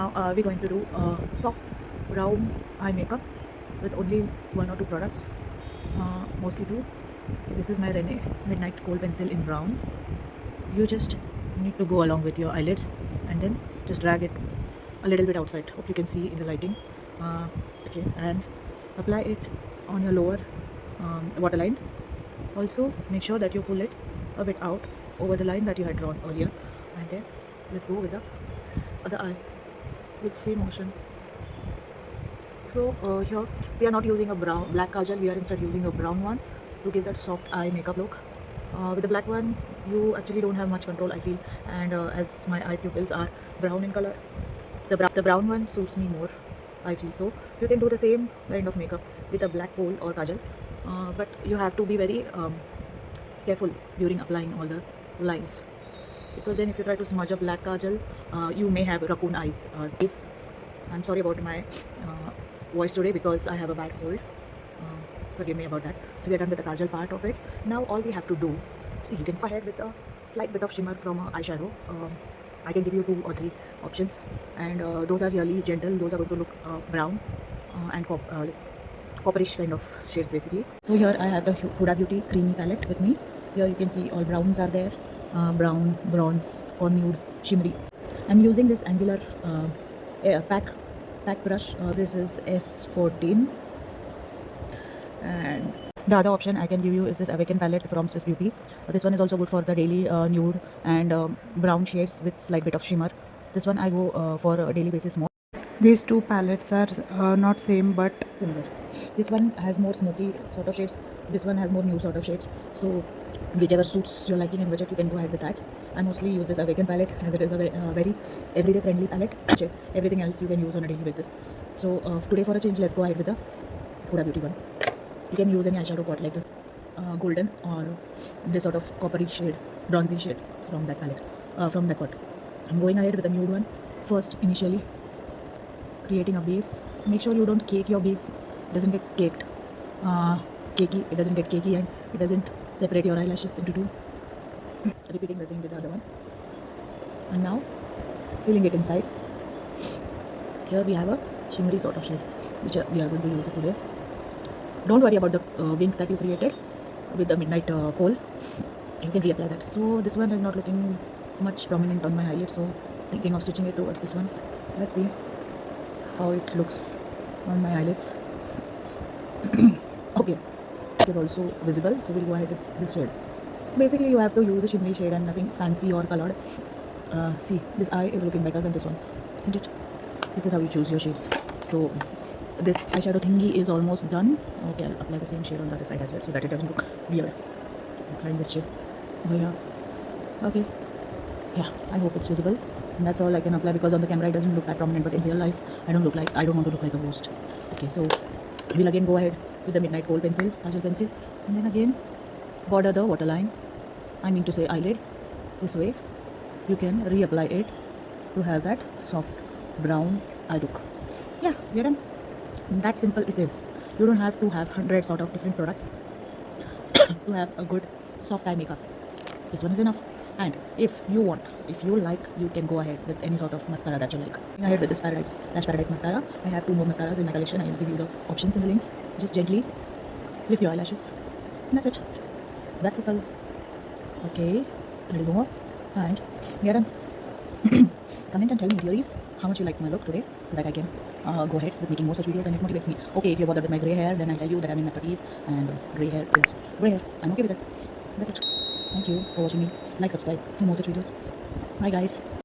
Now we're going to do soft brown eye makeup with only one or two products, mostly two. So this is my Rene Midnight Kohl Pencil in brown. You just need to go along with your eyelids and then just drag it a little bit outside. Hope you can see in the lighting. Okay, and apply it on your lower waterline. Also make sure that you pull it a bit out over the line that you had drawn earlier, and then let's go with the other eye with same motion. So here we are not using a black kajal, we are instead using a brown one to give that soft eye makeup look. With the black one you actually don't have much control, I feel, and as my eye pupils are brown in color, the brown one suits me more, I feel. So you can do the same kind of makeup with a black kohl or kajal, but you have to be very careful during applying all the lines, because then if you try to smudge a black kajal, you may have raccoon eyes. I'm sorry about my voice today because I have a bad cold. Forgive me about that. So we are done with the kajal part of it. Now all we have to do, so you can go ahead with a slight bit of shimmer from eyeshadow. I can give you 2 or 3 options, and those are really gentle. Those are going to look brown and copperish kind of shades basically. So here I have the Huda Beauty creamy palette with me. Here you can see all browns are there, brown, bronze, or nude, shimmery. I'm using this angular pack brush. This is S14, and the other option I can give you is this Awaken palette from Swiss Beauty. This one is also good for the daily nude and brown shades with slight bit of shimmer. This one I go for a daily basis more. These two palettes are not same but similar. This one has more smoky sort of shades. This one has more nude sort of shades. So whichever suits your liking and budget, you can go ahead with that. I mostly use this Awaken palette as it is a very everyday friendly palette. Everything else you can use on a daily basis. So today for a change, let's go ahead with the Huda Beauty one. You can use any eyeshadow pot like this, golden or this sort of coppery shade, bronzy shade from that palette, from that pot. I'm going ahead with the nude one first initially, creating a base. Make sure you don't cake your base, it doesn't get caked, cakey. It doesn't get cakey and it doesn't separate your eyelashes into two. Repeating the same with the other one, and now filling it inside. Here we have a shimmery sort of shade which we are going to use today. Don't worry about the wink that you created with the Midnight Kohl. You can reapply that. So this one is not looking much prominent on my eyelid, so thinking of switching it towards this one. Let's see how it looks on my eyelids. Okay, it is also visible, so we'll go ahead with this shade. Basically you have to use a shimmery shade and nothing fancy or colored. See, this eye is looking better than this one, isn't it? This is how you choose your shades. So this eyeshadow thingy is almost done. Okay, I'll apply the same shade on the other side as well so that it doesn't look weird. Applying this shade over here. Okay, yeah, I hope it's visible, and that's all I can apply because on the camera it doesn't look that prominent, but in real life I don't want to look like a ghost. Okay, so we'll again go ahead with the Midnight Kohl pencil, kajal pencil, and then again border the waterline, I mean to say eyelid, this way. You can reapply it to have that soft brown eye look. Yeah, we're done. That simple it is. You don't have to have hundreds of different products to have a good soft eye makeup. This one is enough. And if you like, you can go ahead with any sort of mascara that you like. Going ahead with this Lash Paradise mascara. I have 2 more mascaras in my collection. I will give you the options in the links. Just gently lift your eyelashes. And that's it. That's simple. Okay, a little more, and we are done. Comment and tell me theories how much you liked my look today, so that I can go ahead with making more such videos and it motivates me. Okay, if you're bothered with my grey hair, then I'll tell you that I'm in my 30s and grey hair is grey hair. I'm okay with it. That's it. Thank you for watching me. Like, subscribe for more such videos. Bye guys.